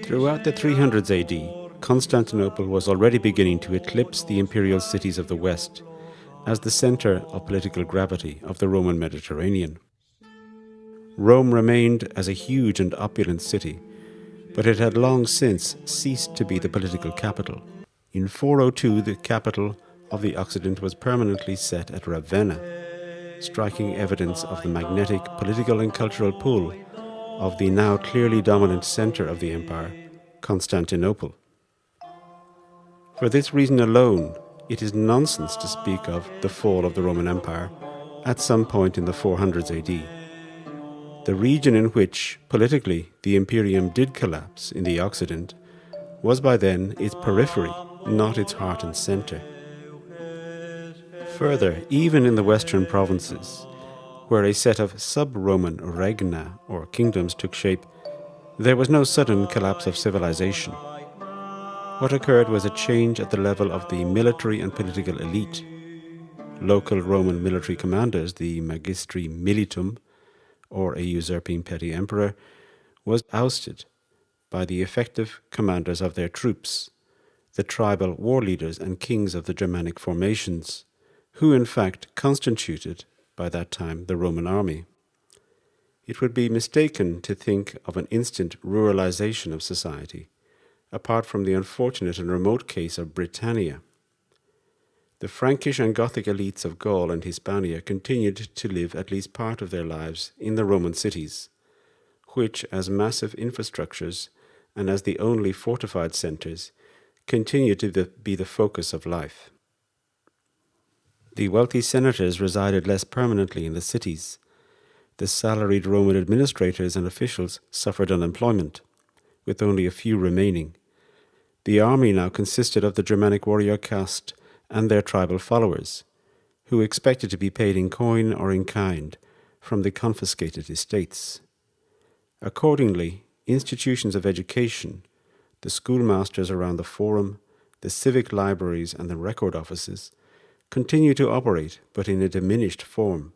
Throughout the 300s AD, Constantinople was already beginning to eclipse the imperial cities of the West as the center of political gravity of the Roman Mediterranean. Rome remained as a huge and opulent city, but it had long since ceased to be the political capital. In 402, the capital of the Occident was permanently set at Ravenna, striking evidence of the magnetic political and cultural pull of the now clearly dominant center of the empire, Constantinople. For this reason alone, it is nonsense to speak of the fall of the Roman Empire at some point in the 400s AD. The region in which, politically, the imperium did collapse in the Occident was by then its periphery, not its heart and center. Further, even in the western provinces, where a set of sub-Roman regna, or kingdoms, took shape, there was no sudden collapse of civilization. What occurred was a change at the level of the military and political elite. Local Roman military commanders, the magistri militum, or a usurping petty emperor, was ousted by the effective commanders of their troops, the tribal war leaders and kings of the Germanic formations, who in fact constituted, by that time, the Roman army. It would be mistaken to think of an instant ruralization of society, apart from the unfortunate and remote case of Britannia. The Frankish and Gothic elites of Gaul and Hispania continued to live at least part of their lives in the Roman cities, which, as massive infrastructures and as the only fortified centers, continued to be the focus of life. The wealthy senators resided less permanently in the cities. The salaried Roman administrators and officials suffered unemployment, with only a few remaining. The army now consisted of the Germanic warrior caste and their tribal followers, who expected to be paid in coin or in kind from the confiscated estates. Accordingly, institutions of education, the schoolmasters around the forum, the civic libraries and the record offices, continue to operate, but in a diminished form.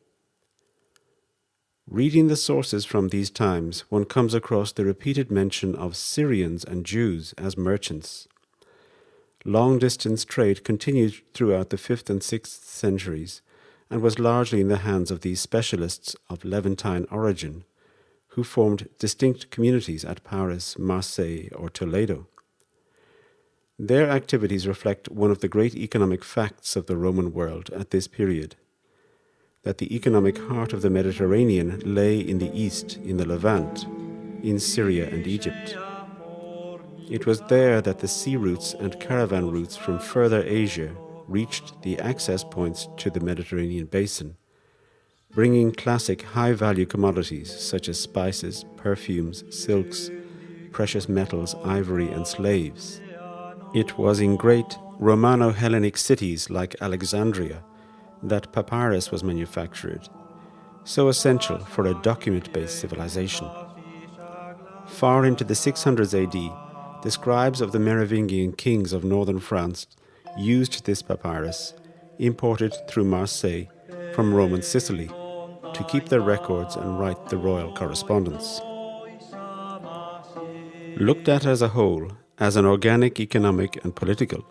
Reading the sources from these times, one comes across the repeated mention of Syrians and Jews as merchants. Long-distance trade continued throughout the 5th and 6th centuries and was largely in the hands of these specialists of Levantine origin, who formed distinct communities at Paris, Marseille, or Toledo. Their activities reflect one of the great economic facts of the Roman world at this period, that the economic heart of the Mediterranean lay in the east, in the Levant, in Syria and Egypt. It was there that the sea routes and caravan routes from further Asia reached the access points to the Mediterranean basin, bringing classic high-value commodities such as spices, perfumes, silks, precious metals, ivory, and slaves. It was in great Romano-Hellenic cities like Alexandria that papyrus was manufactured, so essential for a document-based civilization. Far into the 600s AD, the scribes of the Merovingian kings of northern France used this papyrus, imported through Marseille from Roman Sicily, to keep their records and write the royal correspondence. Looked at as a whole, as an organic, economic and political,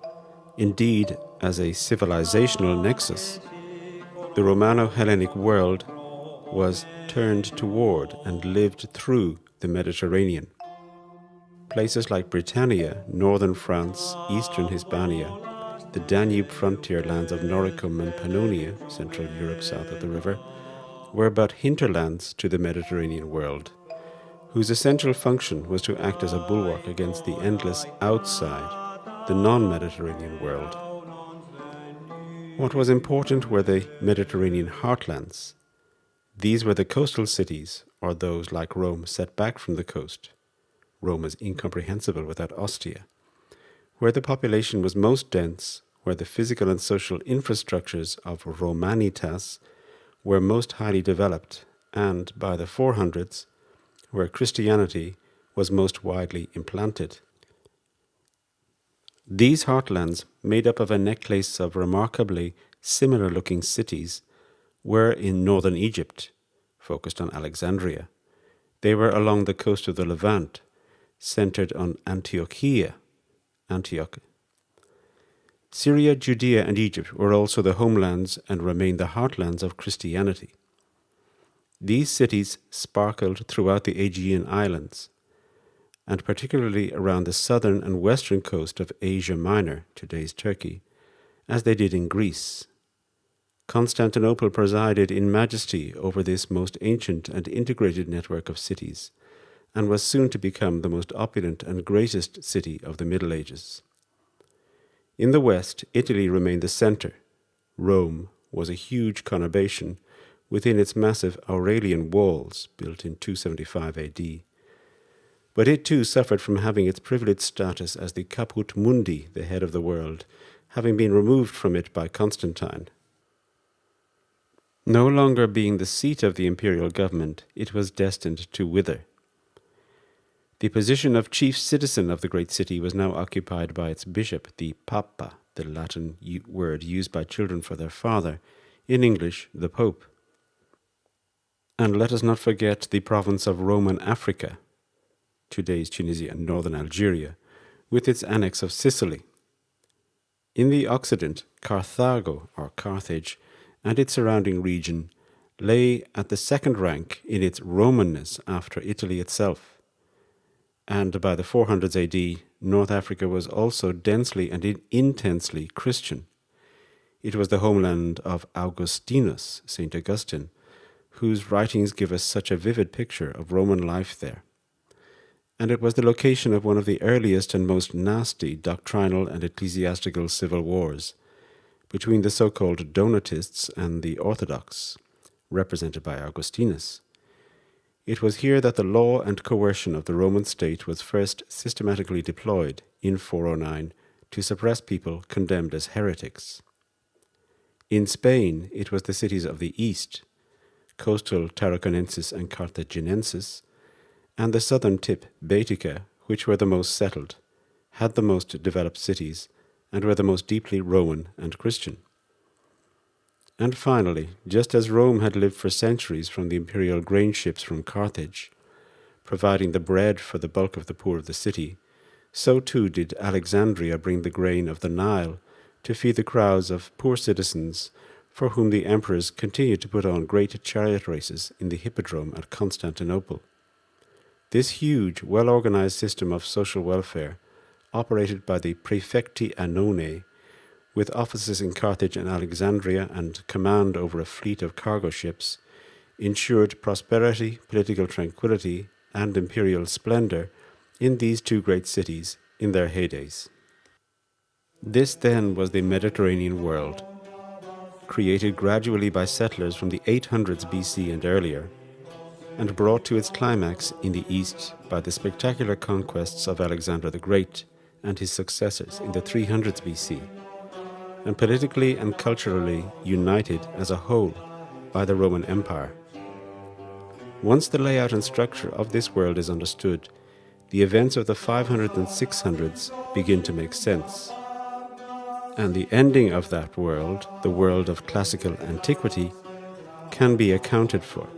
indeed as a civilizational nexus, the Romano-Hellenic world was turned toward and lived through the Mediterranean. Places like Britannia, northern France, eastern Hispania, the Danube frontier lands of Noricum and Pannonia, central Europe south of the river, were but hinterlands to the Mediterranean world, whose essential function was to act as a bulwark against the endless outside, the non-Mediterranean world. What was important were the Mediterranean heartlands. These were the coastal cities, or those like Rome set back from the coast. Rome is incomprehensible without Ostia, where the population was most dense, where the physical and social infrastructures of Romanitas were most highly developed, and by the 400s, where Christianity was most widely implanted. These heartlands, made up of a necklace of remarkably similar-looking cities, were in northern Egypt, focused on Alexandria. They were along the coast of the Levant, centered on Antioch. Syria, Judea, and Egypt were also the homelands and remained the heartlands of Christianity. These cities sparkled throughout the Aegean Islands, and particularly around the southern and western coast of Asia Minor, today's Turkey, as they did in Greece. Constantinople presided in majesty over this most ancient and integrated network of cities, and was soon to become the most opulent and greatest city of the Middle Ages. In the west, Italy remained the center. Rome was a huge conurbation within its massive Aurelian walls, built in 275 AD. But it too suffered from having its privileged status as the caput mundi, the head of the world, having been removed from it by Constantine. No longer being the seat of the imperial government, it was destined to wither. The position of chief citizen of the great city was now occupied by its bishop, the Papa, the Latin word used by children for their father, in English, the Pope. And let us not forget the province of Roman Africa, today's Tunisia and northern Algeria, with its annex of Sicily. In the Occident, Carthago, or Carthage, and its surrounding region lay at the second rank in its Romanness after Italy itself. And by the 400s AD, North Africa was also densely and intensely Christian. It was the homeland of Augustinus, St. Augustine, whose writings give us such a vivid picture of Roman life there. And it was the location of one of the earliest and most nasty doctrinal and ecclesiastical civil wars between the so-called Donatists and the Orthodox, represented by Augustinus. It was here that the law and coercion of the Roman state was first systematically deployed in 409 to suppress people condemned as heretics. In Spain, it was the cities of the east, coastal Tarraconensis and Carthaginensis, and the southern tip, Baetica, which were the most settled, had the most developed cities, and were the most deeply Roman and Christian. And finally, just as Rome had lived for centuries from the imperial grain ships from Carthage, providing the bread for the bulk of the poor of the city, so too did Alexandria bring the grain of the Nile to feed the crowds of poor citizens for whom the emperors continued to put on great chariot races in the Hippodrome at Constantinople. This huge, well-organized system of social welfare, operated by the Praefecti Annone, with offices in Carthage and Alexandria and command over a fleet of cargo ships, ensured prosperity, political tranquility, and imperial splendor in these two great cities in their heydays. This then was the Mediterranean world, created gradually by settlers from the 800s BC and earlier, and brought to its climax in the east by the spectacular conquests of Alexander the Great and his successors in the 300s BC, and politically and culturally united as a whole by the Roman Empire. Once the layout and structure of this world is understood, the events of the 500s and 600s begin to make sense. And the ending of that world, the world of classical antiquity, can be accounted for.